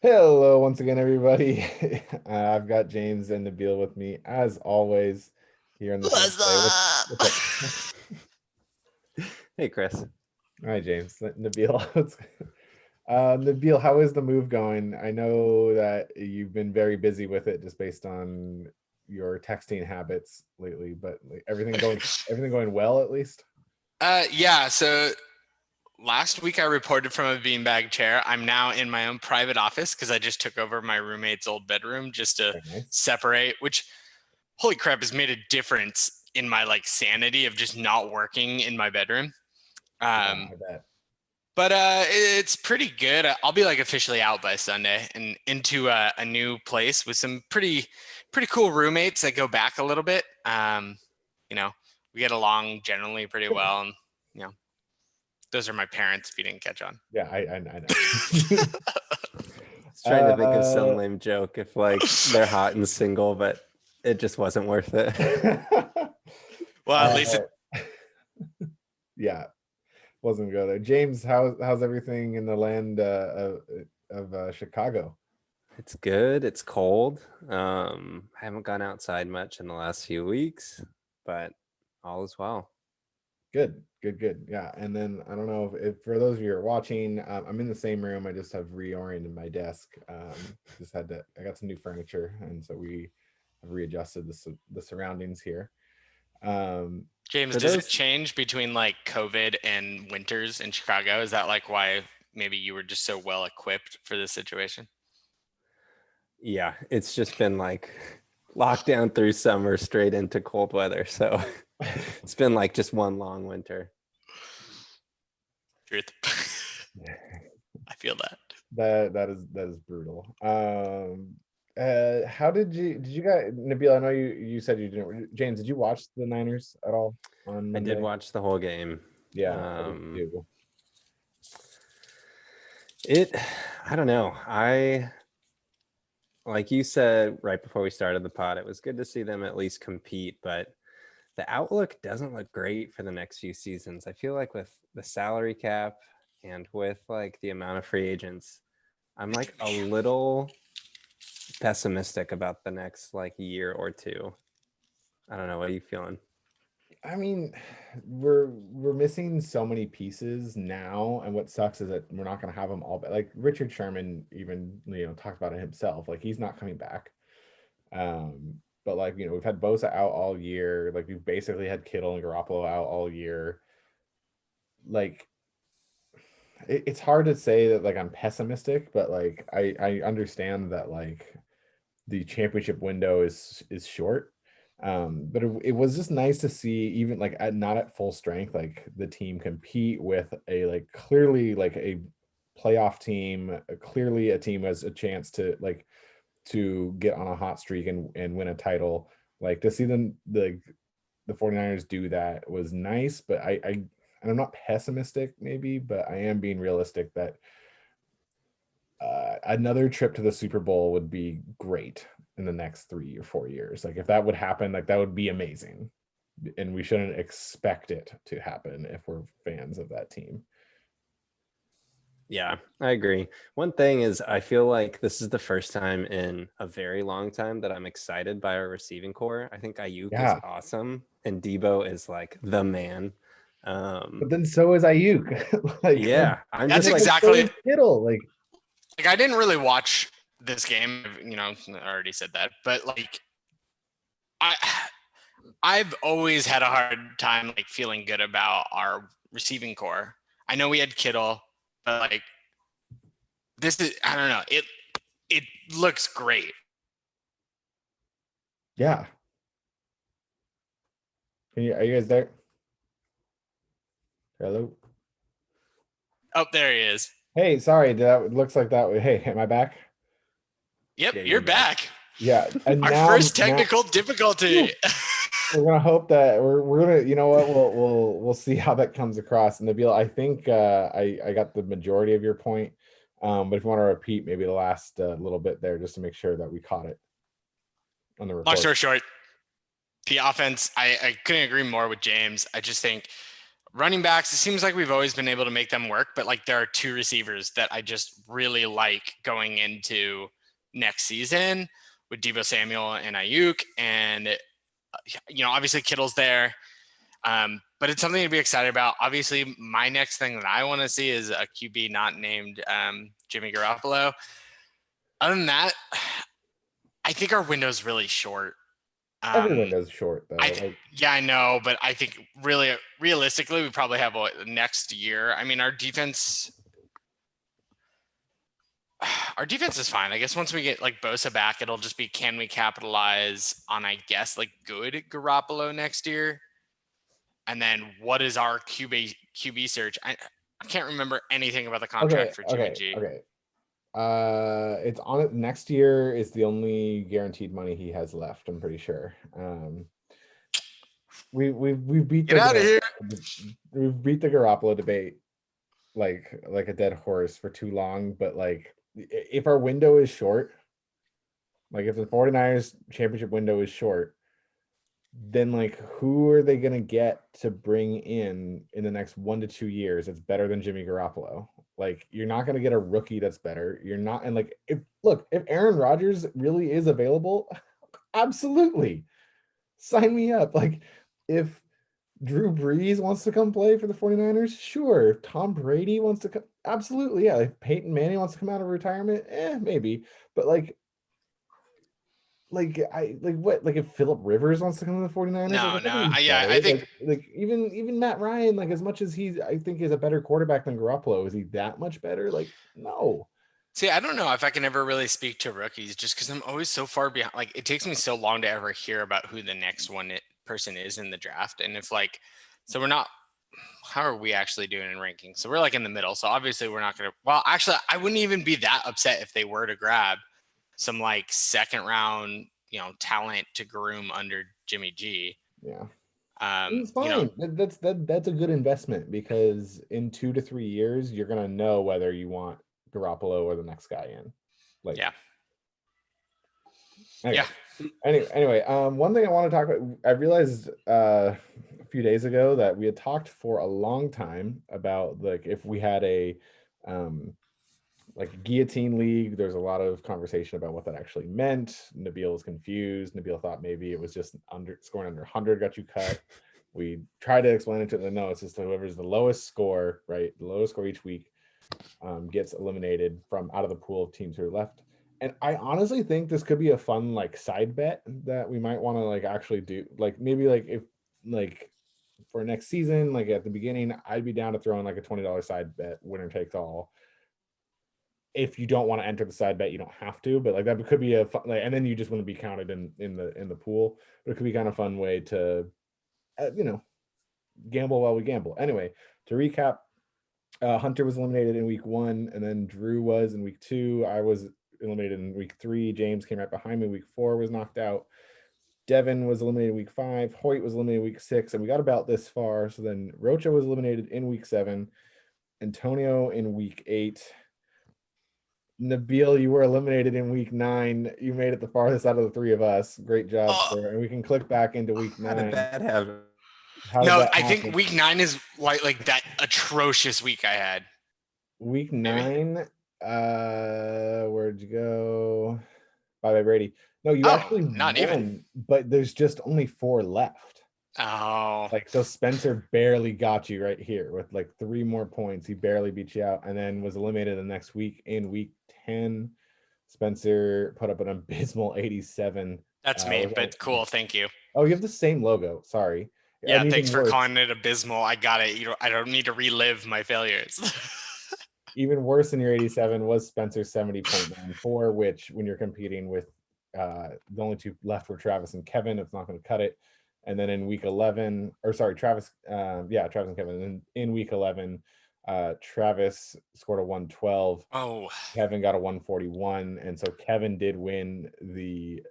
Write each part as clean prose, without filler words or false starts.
Hello, once again, everybody. I've got James and Nabil with me, as always, here on the show What's today. What's up? up? Hey, Chris. All right, James. Nabil, Nabil, how is the move going? I know that you've been very busy with it, just based on your texting habits lately. But like, everything going well, at least. Yeah, so last week I reported from a beanbag chair. I'm now in my own private office because I just took over my roommate's old bedroom just to Very nice. separate, which holy crap has made a difference in my like sanity of just not working in my bedroom. Yeah, Um, I bet. but it's pretty good. I'll be like officially out by Sunday and into a new place with some pretty cool roommates that go back a little bit. You know, we get along generally pretty well, and you know, those are my parents. If you didn't catch on. Yeah, I know. I was trying to think of some Uh, lame joke if like they're hot and single, but it just wasn't worth it. Well, at least yeah, wasn't go there. James, how's everything in the land of Chicago? It's good. It's cold. I haven't gone outside much in the last few weeks, but all is well. Good, good, good. Yeah, and then I don't know if for those of you who are watching, I'm in the same room. I just have reoriented my desk. Just had to. I got some new furniture, and so we have readjusted the surroundings here. Um, James, For does it those, change between like COVID and winters in Chicago? Is that like why maybe you were just so well equipped for this situation? yeah, it's just been like lockdown through summer straight into cold weather. So it's been like just one long winter. Truth. I feel that. that is brutal. How did you guys, Nabil? I know you said you didn't. James, did you watch the Niners at all on I did Monday? watch the whole game. Yeah, I did Um, too. it, I don't know. Like you said right before we started the pod, it was good to see them at least compete, but the outlook doesn't look great for the next few seasons. I feel like with the salary cap and with like the amount of free agents, I'm like a little pessimistic about the next like year or two. I don't know. What are you feeling? I mean, we're missing so many pieces now, and what sucks is that we're not going to have them all back. Like Richard Sherman, even talked about it himself. Like he's not coming back. But like we've had Bosa out all year. Like we've basically had Kittle and Garoppolo out all year. Like it's hard to say that like I'm pessimistic, but like I understand that like the championship window is short. But it was just nice to see, even like not at full strength, like the team compete with a like clearly like a playoff team, clearly a team has a chance to get on a hot streak and win a title. Like to see them the 49ers do that was nice, but and I'm not pessimistic maybe, but I am being realistic that another trip to the Super Bowl would be great in the next 3 or 4 years. Like if that would happen, like that would be amazing. And we shouldn't expect it to happen if we're fans of that team. Yeah, I agree. One thing is, I feel like this is the first time in a very long time that I'm excited by our receiving core. I think Ayuk is Yeah. awesome, and Debo is like the man. But then so is Ayuk. like Yeah, I'm That's just like, so exactly is Kittle. like I didn't really watch this game. I already said that, but like I I've always had a hard time like feeling good about our receiving core. I know we had Kittle, but like this is I don't know. It looks great. Yeah. Are you guys there? Hello. Oh, there he is. Hey, sorry. That looks like that. Hey, am I back? Yep, yeah, you're you're back. back. Yeah. And Our first technical difficulty. we're gonna hope that we're gonna what we'll see how that comes across. And Nabil, I think I got the majority of your point. But if you want to repeat maybe the last little bit there just to make sure that we caught it on the Long report. story short, the offense, I couldn't agree more with James. I just think running backs, it seems like we've always been able to make them work, but like there are two receivers that I just really like going into next season with Deebo Samuel and Ayuk. And, obviously Kittle's there. But it's something to be excited about. Obviously, my next thing that I want to see is a QB not named Jimmy Garoppolo. Other than that, I think our window's really short. Every window's short though. Yeah, I know, but I think really realistically, we probably have next year. I mean, our defense is fine. I guess once we get like Bosa back, it'll just be, can we capitalize on, I guess, like good Garoppolo next year? And then what is our QB search? I can't remember anything about the contract for Jimmy G. Okay. It's on it next year is the only guaranteed money he has left, I'm pretty sure. We've beat Get out of here. We've beat the Garoppolo debate like a dead horse for too long, but like if our window is short, like if the 49ers championship window is short, then like who are they going to get to bring in the next 1 to 2 years that's better than Jimmy Garoppolo? Like you're not going to get a rookie that's better. You're not, and like if Aaron Rodgers really is available, absolutely sign me up. Like if Drew Brees wants to come play for the 49ers, sure. If Tom Brady wants to come, absolutely, yeah. If Peyton Manning wants to come out of retirement, maybe. But like if Phillip Rivers wants to come to the 49ers, I think like even Matt Ryan, like as much as I think is a better quarterback than Garoppolo, is he that much better? Like no. See, I don't know if I can ever really speak to rookies just because I'm always so far behind. Like it takes me so long to ever hear about who the next person is in the draft. And if like, so we're not, how are we actually doing in rankings? So we're like in the middle. So obviously we're not going to, well, actually I wouldn't even be that upset if they were to grab some like second round, talent to groom under Jimmy G. Yeah. It's fine. That's a good investment because in 2 to 3 years, you're going to know whether you want Garoppolo or the next guy in. Like, yeah. Anyway, one thing I want to talk about, I realized a few days ago that we had talked for a long time about like if we had a like guillotine league. There's a lot of conversation about what that actually meant. Nabil was confused. Nabil thought maybe it was just scoring under 100 got you cut. We tried to explain it to them. No, it's just whoever's the lowest score, right? The lowest score each week gets eliminated from out of the pool of teams who are left. And I honestly think this could be a fun like side bet that we might want to like actually do. Like maybe like if like for next season, like at the beginning, I'd be down to throw in like a $20 side bet, winner takes all. If you don't want to enter the side bet, you don't have to, but like that could be a fun, like, and then you just want to be counted in the pool. But it could be kind of fun way to, gamble while we gamble. Anyway, to recap, Hunter was eliminated in week 1, and then Drew was in week 2. I was eliminated in week 3. James came right behind me. Week 4 was knocked out. Devin was eliminated in week 5. Hoyt was eliminated in week 6, and we got about this far. So then Rocha was eliminated in week 7. Antonio in week 8. Nabil, you were eliminated in week 9. You made it the farthest out of the 3 of us. Great job, sir. And we can click back into week 9. How did that happen? I think week 9 is like that atrocious week I had. Week 9, where'd you go? Bye Brady. No, you actually not won, even. But there's just only 4 left. Oh, like so Spencer barely got you right here with like 3 more points. He barely beat you out, and then was eliminated the next week in week 10. Spencer put up an abysmal 87. That's me, but cool. Thank you. Oh, you have the same logo. Sorry. Yeah, thanks for calling it abysmal. I got it. I don't need to relive my failures. Even worse than your 87 was Spencer's 70.94, which when you're competing with the only 2 left were Travis and Kevin, it's not going to cut it. And then in week 11, Travis and Kevin. And in week 11, Travis scored a 112. Oh, Kevin got a 141, and so Kevin did win the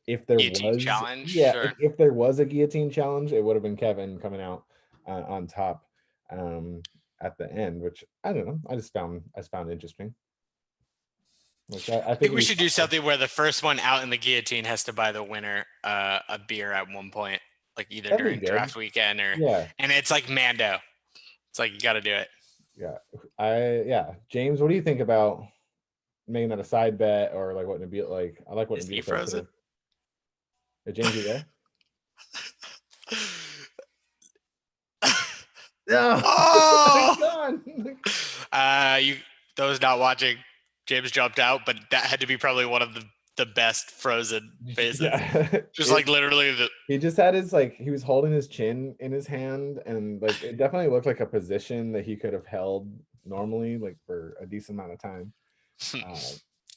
if there guillotine was challenge. Yeah, sure. if there was a guillotine challenge, it would have been Kevin coming out on top at the end, which I don't know. I just found interesting. Like I think we should do something where the first one out in the guillotine has to buy the winner a beer at one point. like either That'd be during good. draft weekend or, Yeah. and it's like Mando. It's like, you got to do it. Yeah. James, what do you think about making that a side bet, or like what Nabil, like I like what Is he Nabil said frozen? too. James, you there? No. Oh! Gone. You, those not watching, James jumped out, but that had to be probably one of the best frozen faces. Yeah. Just like literally he just had his, like, he was holding his chin in his hand, and like it definitely looked like a position that he could have held normally, like for a decent amount of time.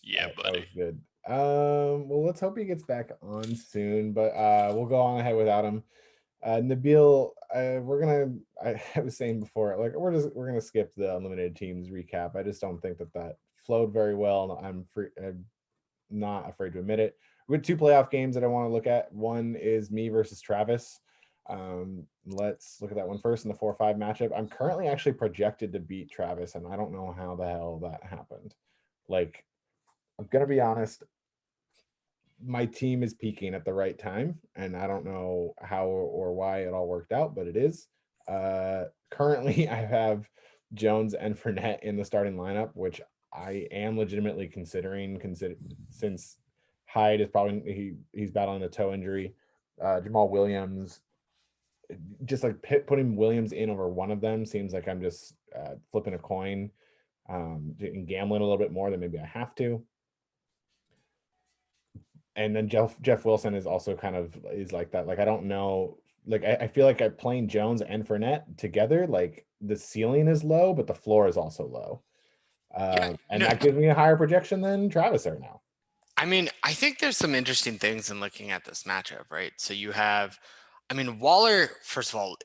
yeah, that buddy. was good. Well, let's hope he gets back on soon, but we'll go on ahead without him. Nabil, I was saying before, like we're gonna skip the unlimited teams recap. I just don't think that flowed very well. I'm not afraid to admit it. We had 2 playoff games that I want to look at. One is me versus Travis. Let's look at that one first in the 4-5 matchup. I'm currently actually projected to beat Travis, and I don't know how the hell that happened. Like, I'm gonna be honest, my team is peaking at the right time, and I don't know how or why it all worked out, but it is. Currently, I have Jones and Fournette in the starting lineup, which I am legitimately considering since Hyde is probably he's battling a toe injury. Jamal Williams, just like putting Williams in over one of them seems like I'm just flipping a coin and gambling a little bit more than maybe I have to. And then Jeff Wilson is also kind of is like that. Like, I don't know. Like, I feel like I'm playing Jones and Fournette together. Like, the ceiling is low, but the floor is also low. And that gives me a higher projection than Travis right now. I mean, I think there's some interesting things in looking at this matchup, right? So you have, I mean, Waller, first of all,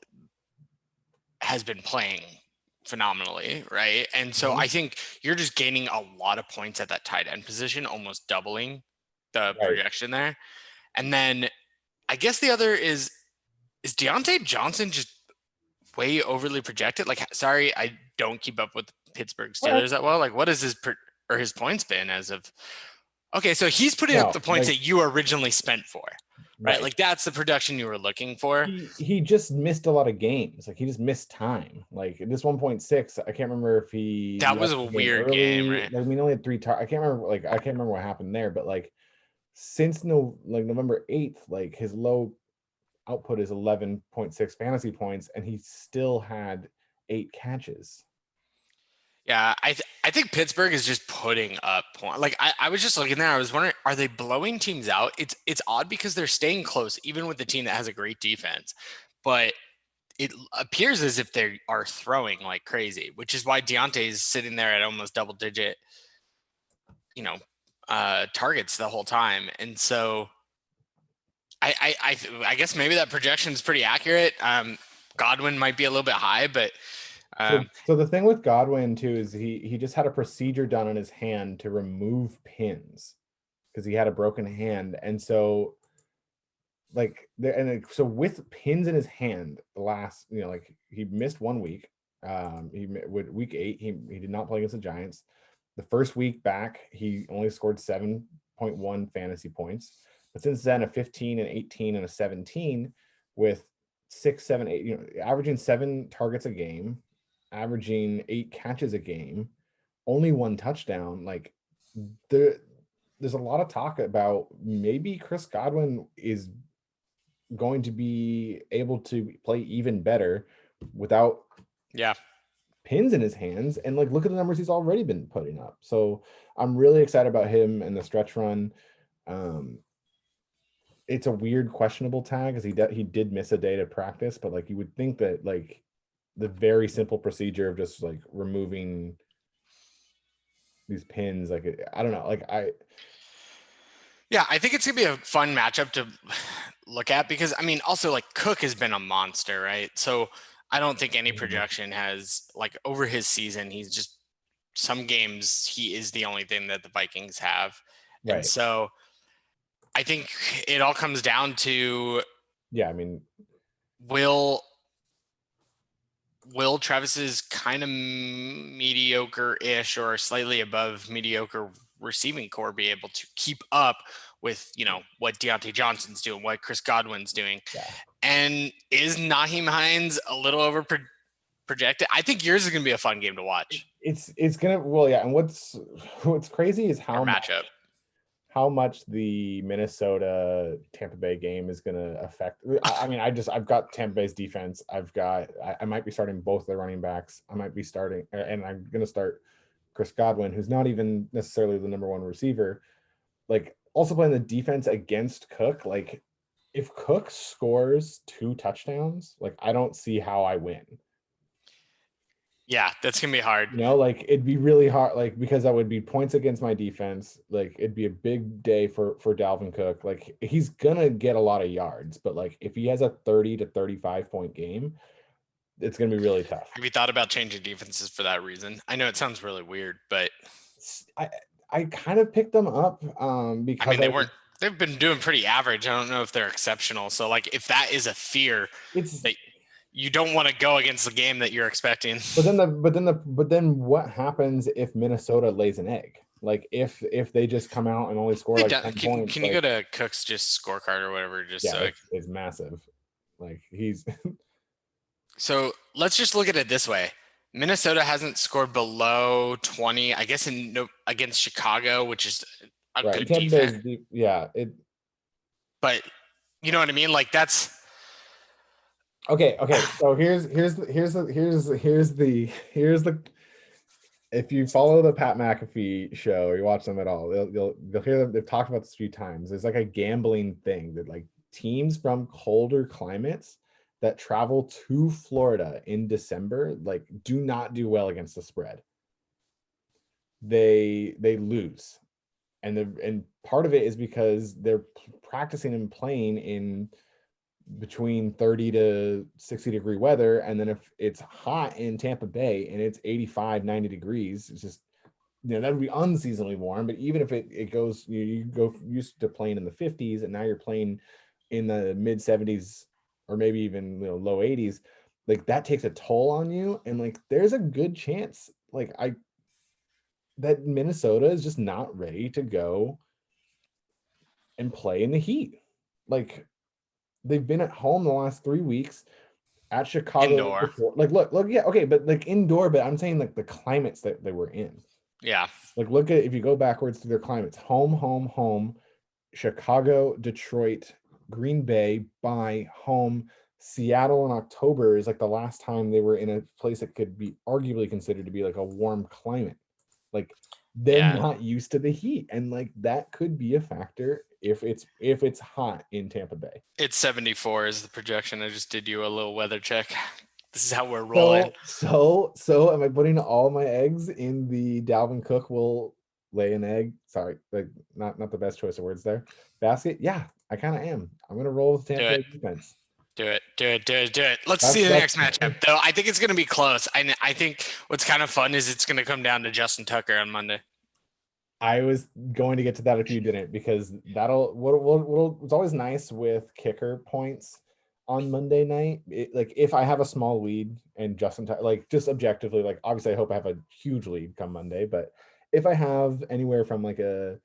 has been playing phenomenally, right? And so I think you're just gaining a lot of points at that tight end position, almost doubling the projection there. And then I guess the other is Deontay Johnson just way overly projected? Like, sorry, I don't keep up with Pittsburgh Steelers that well. Like, what is his points been as of? Okay, so he's putting up the points that you originally spent for, right? Like, that's the production you were looking for. He just missed a lot of games. Like, he just missed time. Like, this 1.6, I can't remember if he that was a weird game, right? Like, we only had 3 I can't remember. Like, I can't remember what happened there. But like, since November 8th, like, his low output is 11.6 fantasy points, and he still had 8 catches. Yeah, I think Pittsburgh is just putting up points. Like, I was just looking there. I was wondering, are they blowing teams out? It's odd because they're staying close, even with the team that has a great defense. But it appears as if they are throwing like crazy, which is why Deontay is sitting there at almost double digit, targets the whole time. And so I guess maybe that projection is pretty accurate. Godwin might be a little bit high, but so the thing with Godwin too is he just had a procedure done on his hand to remove pins because he had a broken hand, and so so with pins in his hand, the last like he missed 1 week. With week 8 he did not play against the Giants. The first week back he only scored 7.1 fantasy points, but since then a 15, an 18, and a 17 with 6, 7, 8, averaging 7 targets a game, averaging 8 catches a game, only 1 touchdown. Like, there's a lot of talk about maybe Chris Godwin is going to be able to play even better without pins in his hands. And like, look at the numbers he's already been putting up. So I'm really excited about him and the stretch run. It's a weird questionable tag because he did miss a day to practice, but like, you would think that like the very simple procedure of just like removing these pins, like, I don't know, like I think it's gonna be a fun matchup to look at because I mean, also like Cook has been a monster, right? So I don't think any projection has like over his season. He's just some games he is the only thing that the Vikings have, and so I think it all comes down to I mean, will Travis's kind of mediocre-ish or slightly above mediocre receiving core be able to keep up with, what Deontay Johnson's doing, what Chris Godwin's doing. And is Naheem Hines a little over projected? I think yours is going to be a fun game to watch. It's gonna, well, yeah. And what's crazy is Our matchup. how much the Minnesota Tampa Bay game is going to affect. I mean, I've got Tampa Bay's defense. I might be starting both their running backs. I might be starting, and I'm going to start Chris Godwin, who's not even necessarily the number one receiver. Like, also playing the defense against Cook. Like, if Cook scores 2 touchdowns, like, I don't see how I win. Yeah, that's gonna be hard. You know, like, it'd be really hard, like, because that would be points against my defense. Like, it'd be a big day for Dalvin Cook. Like, he's gonna get a lot of yards, but like, if he has a 30 to 35 point game, it's gonna be really tough. Have you thought about changing defenses for that reason? I know it sounds really weird, but I kind of picked them up because I mean they've been doing pretty average. I don't know if they're exceptional. So like, if that is a fear, it's that you don't want to go against the game that you're expecting. But then what happens if Minnesota lays an egg? Like, if they just come out and only score like 10 points. Can you go to Cook's just scorecard or whatever? Just yeah, it's massive. Like, he's so let's just look at it this way. Minnesota hasn't scored below 20, I guess, against Chicago, which is a good defense. Yeah, but you know what I mean? Like, that's okay. So here's the if you follow the Pat McAfee show or you watch them at all, you'll hear them. They've talked about this a few times. There's like a gambling thing that, like, teams from colder climates that travel to Florida in December, like, do not do well against the spread. They lose, and part of it is because they're practicing and playing in between 30 to 60 degree weather, and then if it's hot in Tampa Bay and it's 85 90 degrees, it's just, that would be unseasonably warm. But even if it goes, you go used to playing in the 50s and now you're playing in the mid 70s or maybe even low 80s, like, that takes a toll on you. And like, there's a good chance that Minnesota is just not ready to go and play in the heat. Like, they've been at home the last 3 weeks, at Chicago indoor. Before. Like, look, yeah, okay, but like indoor, but I'm saying like the climates that they were in. Yeah. Like, look at, if you go backwards to their climates, home, Chicago, Detroit, Green Bay, bye, home. Seattle in October is like the last time they were in a place that could be arguably considered to be like a warm climate. Like, they're not used to the heat, and like, that could be a factor if it's hot in Tampa Bay. It's 74 is the projection. I just did you a little weather check. This is how we're rolling. So am I putting all my eggs in the Dalvin Cook will lay an egg? Sorry, like, not the best choice of words there. Basket? Yeah, I kind of am. I'm gonna roll with Tampa Bay defense. Do it. Let's see the next matchup, though. I think it's going to be close. I think what's kind of fun is it's going to come down to Justin Tucker on Monday. I was going to get to that if you didn't, because it's always nice with kicker points on Monday night. Like, if I have a small lead and Justin Tucker, like, just objectively, like, obviously I hope I have a huge lead come Monday, but if I have anywhere from like a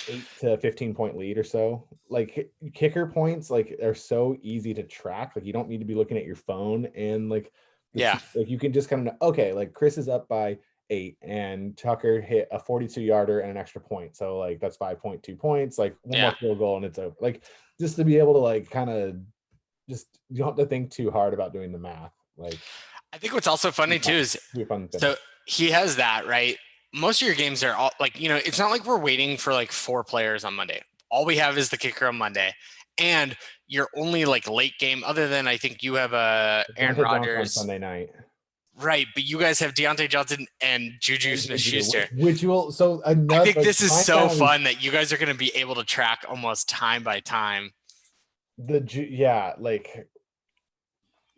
8 to 15 point lead or so, like, kicker points, like, are so easy to track. Like, you don't need to be looking at your phone, and like, like, you can just kind of, okay, like, Chris is up by 8 and Tucker hit a 42 yarder and an extra point, so like, that's 5.2 points, like, one more field goal and it's over. Like, just to be able to, like, kind of, just, you don't have to think too hard about doing the math. Like, I think what's also funny too is, so he has that, right? Most of your games are all like, it's not like we're waiting for like 4 players on Monday. All we have is the kicker on Monday, and you're only like late game, other than I think you have Aaron Rodgers on Sunday night, right? But you guys have Deontay Johnson and Juju Smith-Schuster, which will, so another, I think this is so fun that you guys are going to be able to track almost time by time. Like,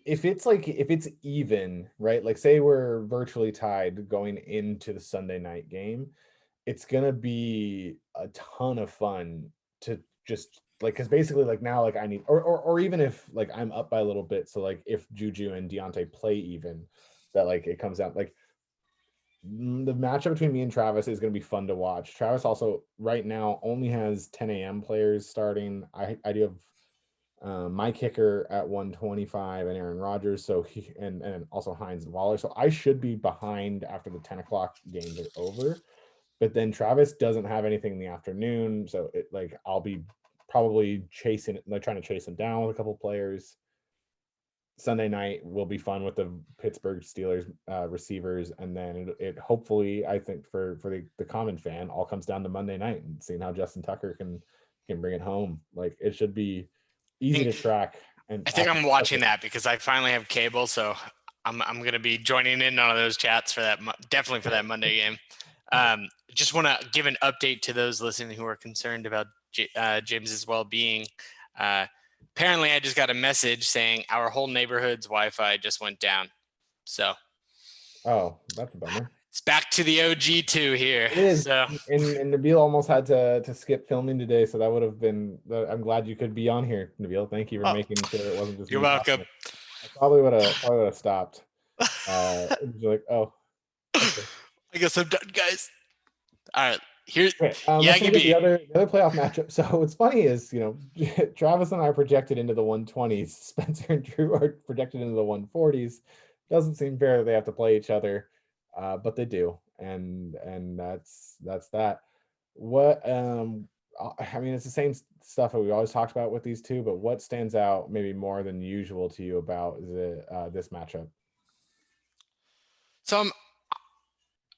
if it's even, right? Like, say we're virtually tied going into the Sunday night game, it's gonna be a ton of fun to just, like, because basically, like, now, like, I need, or even if like I'm up by a little bit, so like, if Juju and Deontay play even, that like it comes out, like, the matchup between me and Travis is going to be fun to watch. Travis also right now only has 10 a.m. players starting. I do have My kicker at 125 and Aaron Rodgers. So and also Hines and Waller. So I should be behind after the 10 o'clock games are over. But then Travis doesn't have anything in the afternoon. So I'll be probably trying to chase him down with a couple players. Sunday night will be fun with the Pittsburgh Steelers receivers, and then it hopefully, I think for the common fan, all comes down to Monday night and seeing how Justin Tucker can bring it home. Like it should be easy to track. And I think I'm watching that because I finally have cable, so I'm going to be joining in on those chats for that, definitely for that Monday game. Just want to give an update to those listening who are concerned about James's well-being. Apparently, I just got a message saying our whole neighborhood's Wi-Fi just went down. So, oh, that's a bummer. It's back to the OG2 here. It is. So, and Nabil almost had to skip filming today, so that would have been. I'm glad you could be on here, Nabil. Thank you for making sure it wasn't just. You're welcome. I probably would have stopped. You're like, oh. Okay. I guess I'm done, guys. All right. Here's let's look at the other playoff matchup. So what's funny is, Travis and I are projected into the 120s. Spencer and Drew are projected into the 140s. Doesn't seem fair that they have to play each other, but they do, and that's that. What I mean, it's the same stuff that we always talked about with these two, but what stands out maybe more than usual to you about this matchup? So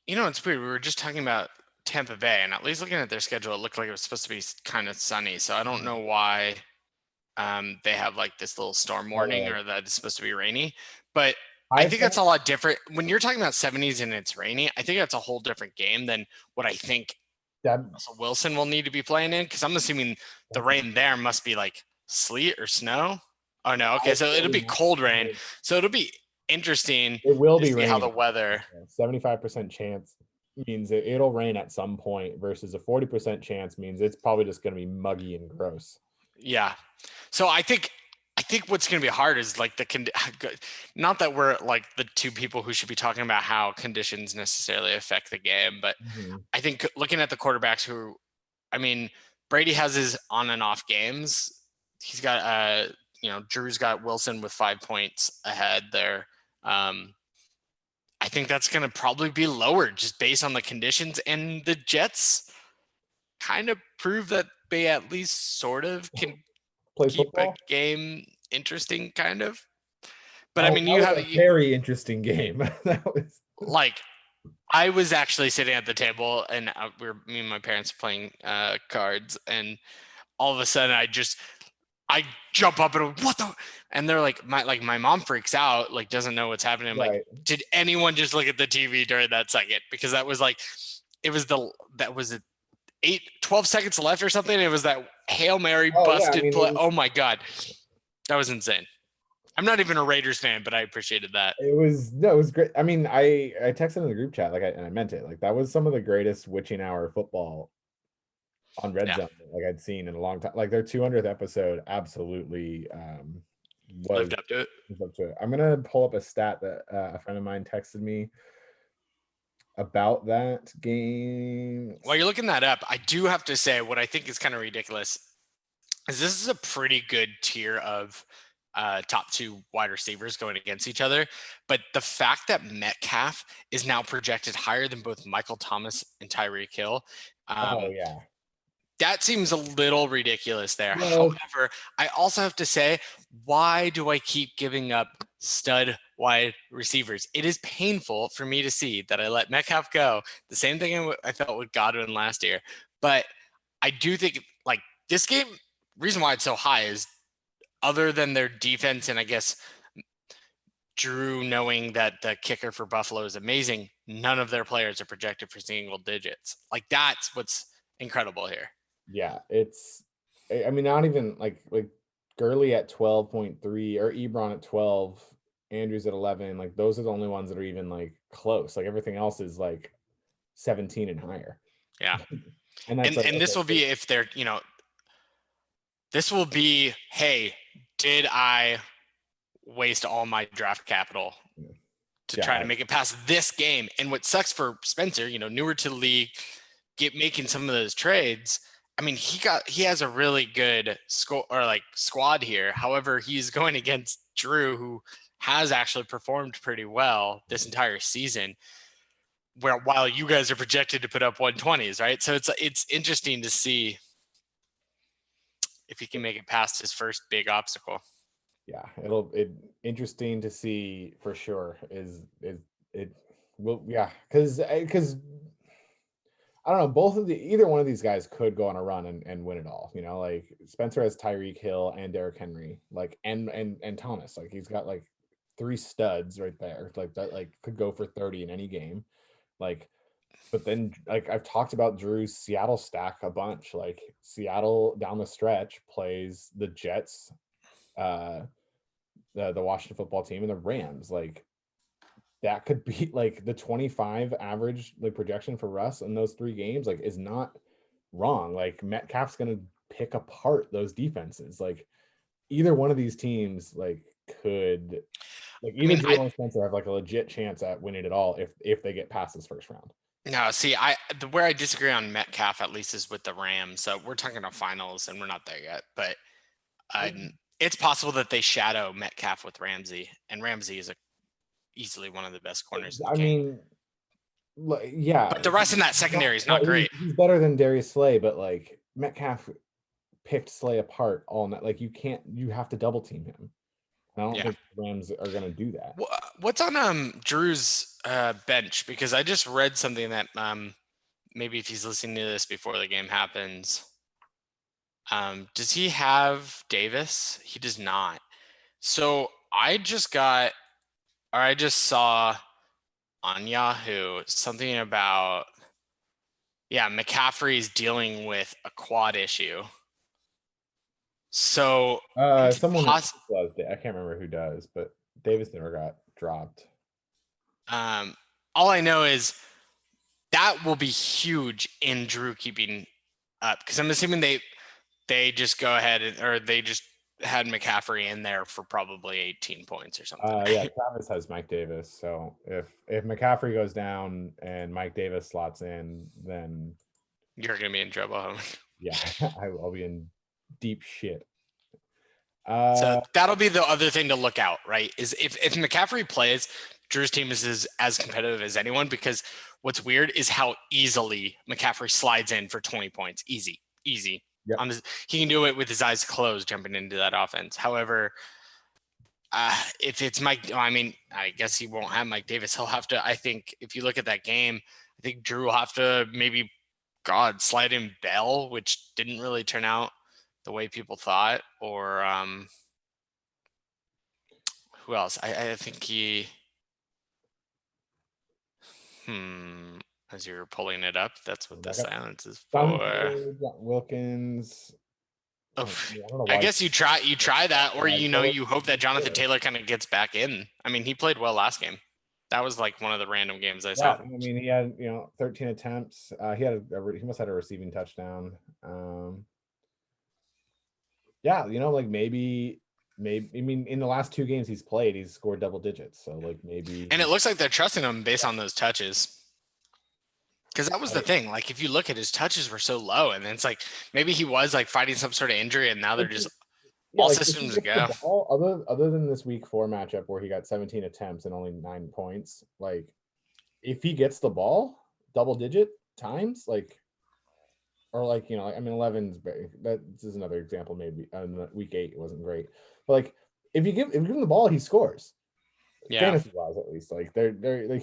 it's weird. We were just talking about Tampa Bay, and at least looking at their schedule, it looked like it was supposed to be kind of sunny. So I don't know why they have like this little storm warning or that it's supposed to be rainy. But I think that's a lot different. When you're talking about 70s and it's rainy, I think that's a whole different game than what I think Russell Wilson will need to be playing in, because I'm assuming the rain there must be like sleet or snow. Oh, no. Okay, so it'll be cold rain. So it'll be interesting. It will be raining. How the weather. 75% chance means it'll rain at some point versus a 40% chance means it's probably just going to be muggy and gross. Yeah. So I think what's going to be hard is like not that we're like the two people who should be talking about how conditions necessarily affect the game, but I think looking at the quarterbacks who, I mean, Brady has his on and off games. He's got, Drew's got Wilson with 5 points ahead there. I think that's going to probably be lower just based on the conditions, and the Jets kind of prove that they at least sort of can keep a game interesting, kind of. But I mean, you have a very interesting game. That was like, I was actually sitting at the table, and me and my parents playing cards, and all of a sudden I jump up and what the, and they're like, my mom freaks out, like doesn't know what's happening. I'm like, did anyone just look at the TV during that second? Because that was like, that was 12 seconds left or something. It was that Hail Mary busted play. Oh my God. That was insane. I'm not even a Raiders fan, but I appreciated that. It was great. I mean, I texted in the group chat, and I meant it. Like that was some of the greatest witching hour football on Red Zone like I'd seen in a long time. Like their 200th episode absolutely lived up to it. I'm gonna pull up a stat that a friend of mine texted me about that game. While you're looking that up, I do have to say what I think is kind of ridiculous is this is a pretty good tier of top two wide receivers going against each other. But the fact that Metcalf is now projected higher than both Michael Thomas and Tyreek Hill. That seems a little ridiculous there. However, I also have to say, why do I keep giving up stud wide receivers? It is painful for me to see that I let Metcalf go. The same thing I felt with Godwin last year. But I do think like this game, reason why it's so high is other than their defense, and I guess Drew knowing that the kicker for Buffalo is amazing, none of their players are projected for single digits. Like that's what's incredible here. Yeah, I mean, not even like Gurley at 12.3 or Ebron at 12, Andrews at 11. Like those are the only ones that are even like close. Like everything else is like 17 and higher. Yeah. and this will be if they're, this will be, hey, did I waste all my draft capital to try to make it past this game? And what sucks for Spencer, newer to the league, making some of those trades, I mean, he has a really good squad here. However, he's going against Drew, who has actually performed pretty well this entire season. While you guys are projected to put up 120s, right? So it's interesting to see if he can make it past his first big obstacle. Yeah, interesting to see for sure. Is it will yeah, because I don't know, either one of these guys could go on a run and win it all. You know, like Spencer has Tyreek Hill and Derrick Henry, like and Thomas. Like he's got like three studs right there, like that like could go for 30 in any game. Like, but then like I've talked about Drew's Seattle stack a bunch. Like Seattle down the stretch plays the Jets, the Washington football team, and the Rams. Like that could be like the 25 average like projection for Russ in those three games, like is not wrong. Like Metcalf's gonna pick apart those defenses. Like either one of these teams like could like I either mean, Drew or Spencer have like a legit chance at winning it all if they get past this first round. no, see, where I disagree on Metcalf at least is with the Rams. So we're talking about finals, and we're not there yet. But it's possible that they shadow Metcalf with Ramsey, and Ramsey is easily one of the best corners in the I game. mean, yeah, But the rest in that secondary is not great. He's better than Darius Slay, but like Metcalf picked Slay apart all night. Like you have to double team him. I don't think the Rams are going to do that. What's on Drew's bench? Because I just read something that maybe if he's listening to this before the game happens, does he have Davis? He does not. So I just saw on Yahoo something about McCaffrey's dealing with a quad issue. So someone does it. I can't remember who does, but Davis never got dropped. All I know is that will be huge in Drew keeping up, because I'm assuming they just go ahead or they just had McCaffrey in there for probably 18 points or something. Yeah, Travis has Mike Davis. So if McCaffrey goes down and Mike Davis slots in, then you're gonna be in trouble. Yeah, I'll be in deep shit. So that'll be the other thing to look out, right? Is if McCaffrey plays, Drew's team is as competitive as anyone, because what's weird is how easily McCaffrey slides in for 20 points. Easy. Yep. He can do it with his eyes closed, jumping into that offense. However, if it's I guess he won't have Mike Davis. He'll have to, I think, if you look at that game, I think Drew will have to maybe, slide in Bell, which didn't really turn out the way people thought, or who else? I think he. As you're pulling it up, that's what the silence is for. Wilkins. I guess you try that, or you hope that Jonathan Taylor kind of gets back in. I mean, he played well last game. That was like one of the random games I saw. I mean, he had 13 attempts. He must have had a receiving touchdown. Like maybe I mean, in the last two games he's played, he's scored double digits. So like maybe. And it looks like they're trusting him based on those touches. Because that was the thing. Like, if you look at his touches were so low, and then it's like maybe he was like fighting some sort of injury, and now they're just all systems go. Other than this week 4 matchup where he got 17 attempts and only 9 points, like if he gets the ball double digit times, like, or like, I mean, 11's that is another example. Maybe week 8 it wasn't great, but like if you give him the ball, he scores. Yeah, fantasy wise at least. Like they're like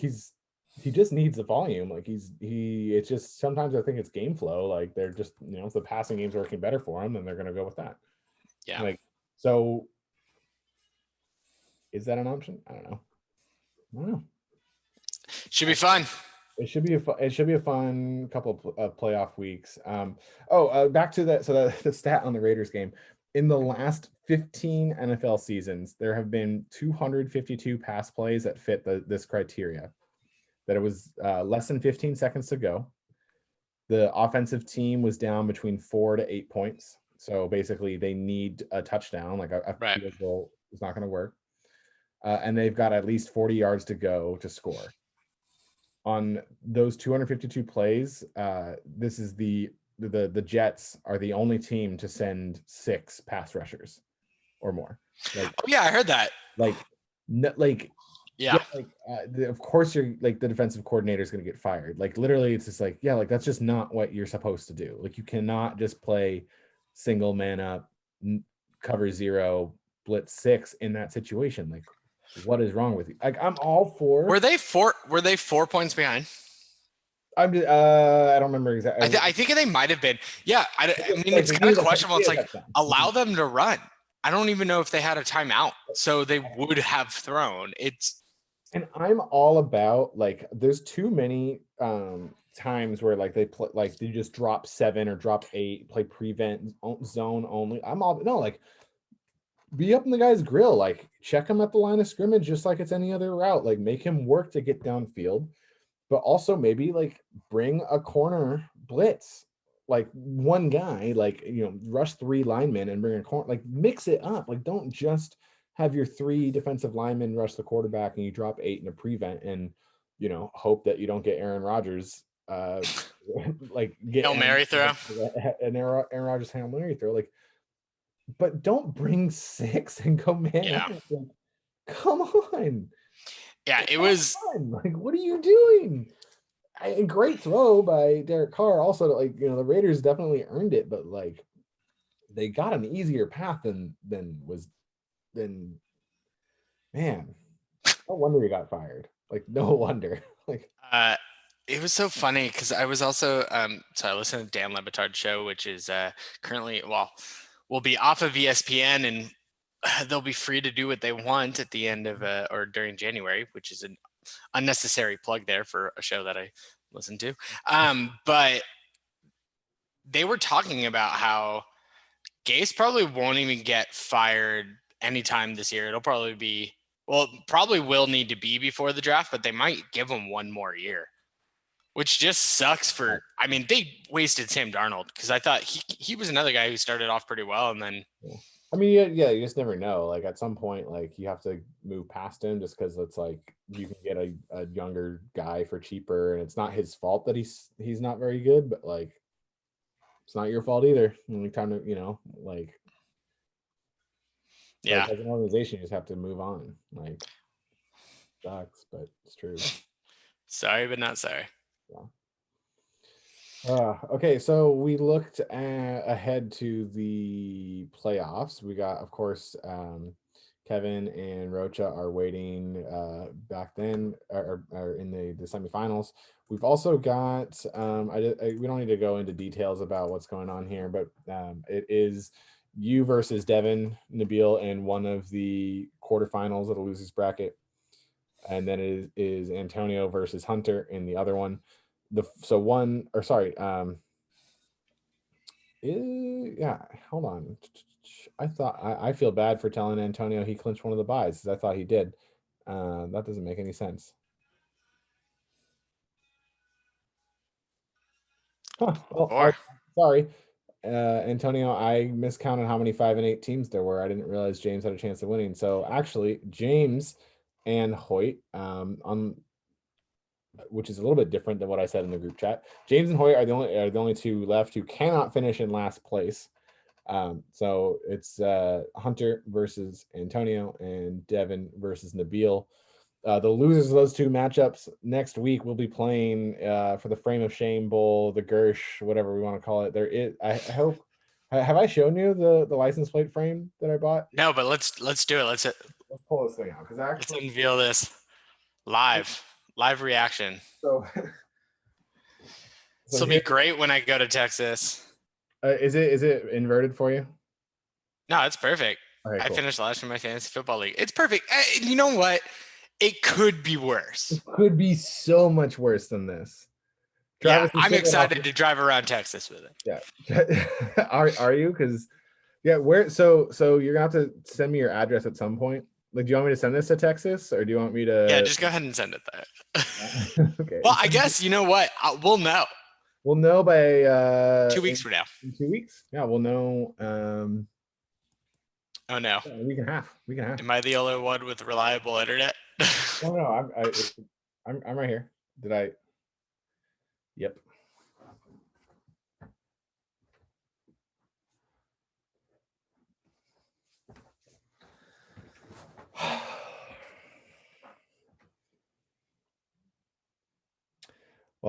he just needs the volume. Like it's just sometimes I think it's game flow. Like they're just if the passing game's working better for him, then they're gonna go with that. Yeah. Like, so is that an option? I don't know. Should be fun. It should be a fun couple of playoff weeks. Back to that. So the stat on the Raiders game. In the last 15 NFL seasons, there have been 252 pass plays that fit this criteria. That it was less than 15 seconds to go. The offensive team was down between 4 to 8 points. So basically, they need a touchdown. Like a field goal is not going to work. And they've got at least 40 yards to go to score. On those 252 plays, this is the the Jets are the only team to send 6 pass rushers or more. Like, Oh yeah, I heard that. like, no, like, Yeah. like of course you're like the defensive coordinator is going to get fired. Like literally, it's just like, yeah, like that's just not what you're supposed to do. Like you cannot just play single man up, cover 0, blitz 6 in that situation. Like, what is wrong with you? Like I'm all for. Were they 4 points behind? I'm just, I don't remember exactly. I think they might have been. Yeah, I mean, Like, it's they kind of needed a questionable. It's like touchdown. allow them to run. I don't even know if they had a timeout, so they would have thrown. And I'm all about, like, there's too many times where like they play, like they just drop 7 or drop 8, play prevent zone only. I'm all no, like, be up in the guy's grill, like check him at the line of scrimmage just like it's any other route. Like make him work to get downfield, but also maybe like bring a corner blitz, like one guy, like, you know, rush 3 linemen and bring a corner, like mix it up. Like don't just have your 3 defensive linemen rush the quarterback and you drop 8 in a prevent and, you know, hope that you don't get Aaron Rodgers like get Hail Mary throw. an Aaron Rodgers Hail Mary throw. Like, but don't bring 6 and go man Yeah. up. Like, come on. Yeah, it was like, what are you doing? And great throw by Derek Carr. Also, like, you know, the Raiders definitely earned it, but like they got an easier path than man. No wonder he got fired. Like, no wonder. Like, it was so funny because I was also so I listened to Dan Le Batard's show, which is currently will be off of ESPN and they'll be free to do what they want at the end of or during January, which is an unnecessary plug there for a show that I listen to. But they were talking about how Gase probably won't even get fired anytime this year. It'll probably be, well, probably will need to be before the draft, but they might give him one more year, which just sucks for, I mean, they wasted Sam Darnold because I thought he was another guy who started off pretty well and then. I mean, yeah, you just never know. Like at some point, like you have to move past him just because it's like you can get a younger guy for cheaper, and it's not his fault that he's not very good, but like it's not your fault either. Only time to, you know, like, Yeah. like as an organization, you just have to move on. Like, sucks, but it's true. Sorry, but not sorry. Yeah. Okay, so we looked ahead to the playoffs. We got, of course, Kevin and Rocha are waiting back then, or in the semifinals. We've also got, we don't need to go into details about what's going on here, but it is you versus Devin, Nabil in one of the quarterfinals of the losers bracket. And then it is Antonio versus Hunter in the other one. Yeah, hold on. I feel bad for telling Antonio he clinched one of the buys, because I thought he did. That doesn't make any sense. Huh, well, sorry, Antonio, I miscounted how many 5 and 8 teams there were. I didn't realize James had a chance of winning. So actually, James and Hoyt, which is a little bit different than what I said in the group chat. James and Hoyt are the only 2 left who cannot finish in last place. So it's Hunter versus Antonio and Devin versus Nabil. The losers of those 2 matchups next week will be playing for the Frame of Shame Bowl, the Gersh, whatever we want to call it. There is, I hope. Have I shown you the license plate frame that I bought? No, but let's do it. Let's pull this thing out because let's unveil this live reaction. So this will be great when I go to Texas. Is it inverted for you? No, it's perfect. Okay, cool. I finished last in my fantasy football league. It's perfect. You know what? It could be worse. It could be so much worse than this. Travis, yeah, I'm excited to drive around Texas with it. Yeah. Are you? Because where? So you're gonna have to send me your address at some point. Like, do you want me to send this to Texas, or do you want me to? Yeah, just go ahead and send it there. Okay. Well, I guess you know what? We'll know. We'll know by 2 weeks from now. In 2 weeks? Yeah, we'll know. Oh no. A week and a half. Am I the only one with reliable internet? Oh no, I'm right here. Did I? Yep.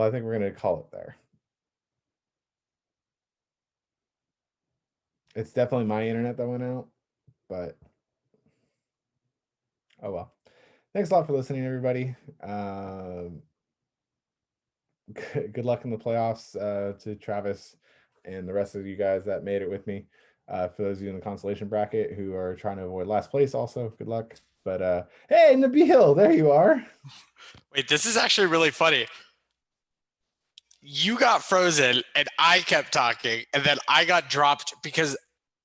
Well, I think we're gonna call it there. It's definitely my internet that went out, but oh well. Thanks a lot for listening, everybody. Good luck in the playoffs to Travis and the rest of you guys that made it with me. For those of you in the consolation bracket who are trying to avoid last place, also good luck. But hey, Nabil, there you are. Wait, this is actually really funny. You got frozen and I kept talking, and then I got dropped because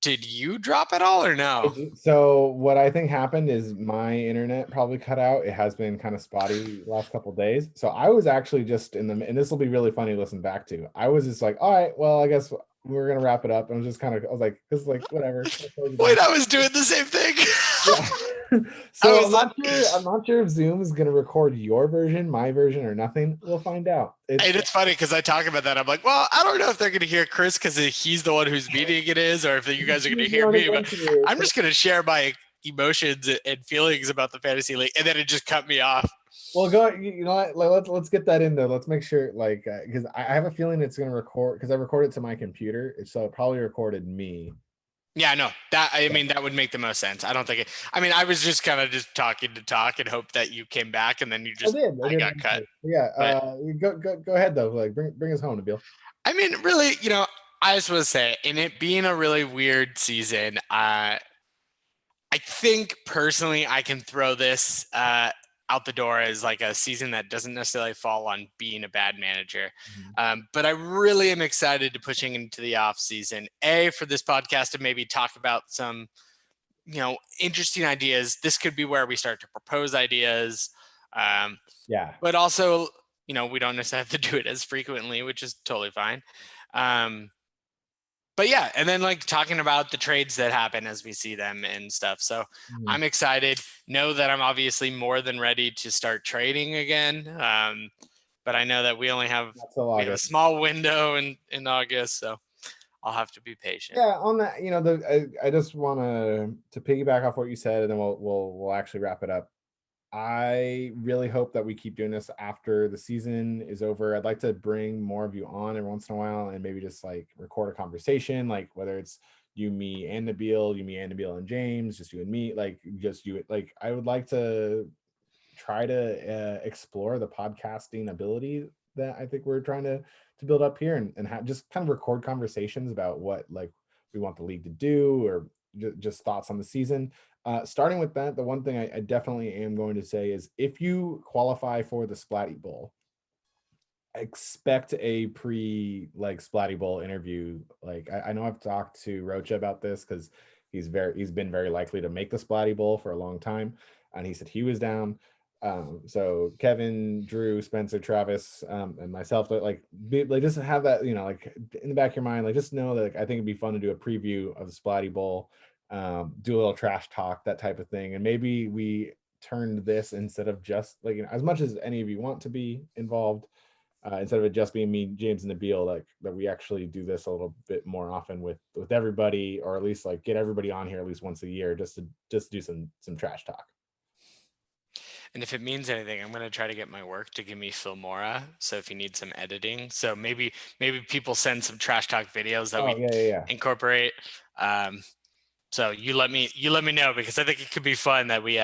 did you drop it all or no? So what I think happened is my internet probably cut out. It has been kind of spotty the last couple of days. So I was actually just in the, and this will be really funny to listen back to. I was just like, all right, well, I guess we're gonna wrap it up. And I was just kind of, I was like, this is like whatever. Wait, I was doing the same thing. Yeah. So I'm not sure if Zoom is gonna record your version, my version, or nothing. We'll find out. And it's funny because I talk about that. I'm like, well, I don't know if they're gonna hear Chris because he's the one who's meeting it is, or if you guys are gonna hear me. But I'm just gonna share my emotions and feelings about the fantasy league, and then it just cut me off. Well, go. You know what? Like, let's get that in there. Let's make sure, like, because I have a feeling it's gonna record because I recorded to my computer, so it probably recorded me. Yeah, no, I mean that would make the most sense. I don't think it. I mean, I was just kind of just talking to talk and hope that you came back, and then you just I got cut. Yeah, go ahead though. Like, bring us home, Nabil. I mean, really, I just want to say, in it being a really weird season, I think personally I can throw this out the door as like a season that doesn't necessarily fall on being a bad manager. But I really am excited to pushing into the off season, for this podcast to maybe talk about some, interesting ideas. This could be where we start to propose ideas. Yeah. But also, we don't necessarily have to do it as frequently, which is totally fine. But yeah, and then like talking about the trades that happen as we see them and stuff. So I'm excited. Know that I'm obviously more than ready to start trading again. But I know that we only have, a small window in August, so I'll have to be patient. Yeah, on that, I just want to piggyback off what you said, and then we'll actually wrap it up. I really hope that we keep doing this after the season is over. I'd like to bring more of you on every once in a while and maybe just like record a conversation, like whether it's you, me, and Nabil and James, just you and me, like just you. Like I would like to try to explore the podcasting ability that I think we're trying to build up here and just kind of record conversations about what like we want the league to do or just thoughts on the season. Starting with that, the one thing I definitely am going to say is if you qualify for the Splatty Bowl, expect a Splatty Bowl interview. Like I know I've talked to Rocha about this because he's been very likely to make the Splatty Bowl for a long time, and he said he was down. So Kevin, Drew, Spencer, Travis, and myself, just have that, like in the back of your mind, like just know that I think it'd be fun to do a preview of the Splatty Bowl. Do a little trash talk, that type of thing, and maybe we turned this instead of just like as much as any of you want to be involved, instead of it just being me, James, and Nabil, like that we actually do this a little bit more often with everybody, or at least like get everybody on here at least once a year just to do some trash talk. And if it means anything, I'm going to try to get my work to give me Filmora. So if you need some editing, so maybe people send some trash talk videos that we incorporate. So you let me know, because I think it could be fun that we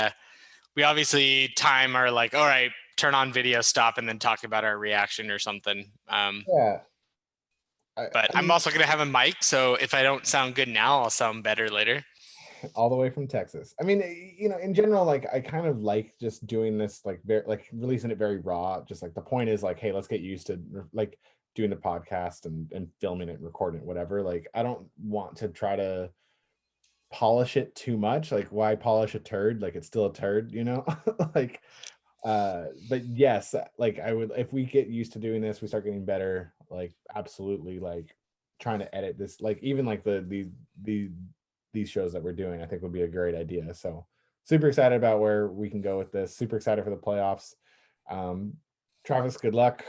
obviously time our like, all right, turn on video, stop, and then talk about our reaction or something. But I'm also going to have a mic. So if I don't sound good now, I'll sound better later. All the way from Texas. I mean, in general, like I kind of like just doing this, like very, like releasing it very raw. Just like the point is like, hey, let's get used to like doing the podcast and filming it, recording it, whatever. Like I don't want to try to polish it too much. Like why polish a turd? Like it's still a turd, like. But yes, like I would, if we get used to doing this, we start getting better. Like absolutely, like trying to edit this, like even like these shows that we're doing, I think would be a great idea. So super excited about where we can go with this. Super excited for the playoffs. Travis, good luck.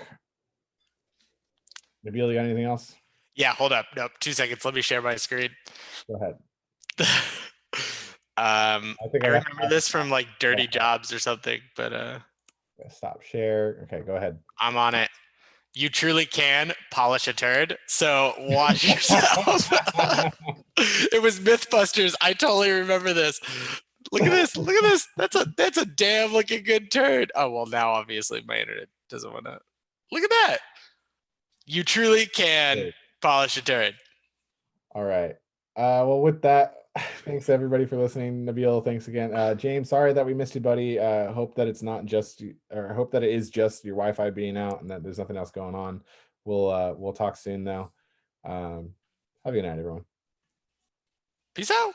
Nabil, you got anything else? Yeah, hold up. Nope. 2 seconds. Let me share my screen. Go ahead. I remember this from like Dirty Jobs or something, but stop share. Okay, go ahead. I'm on it. You truly can polish a turd, so wash yourself. It was Mythbusters. I totally remember this. Look at this. Look at this. That's a damn looking good turd. Oh well, now obviously my internet doesn't want to. Look at that. You truly can polish a turd. All right. Well, with that, thanks everybody for listening. Nabil, thanks again. James, sorry that we missed you, buddy. Hope that it's not just, or hope that it is just your Wi-Fi being out and that there's nothing else going on. We'll talk soon though. Have a good night, everyone. Peace out.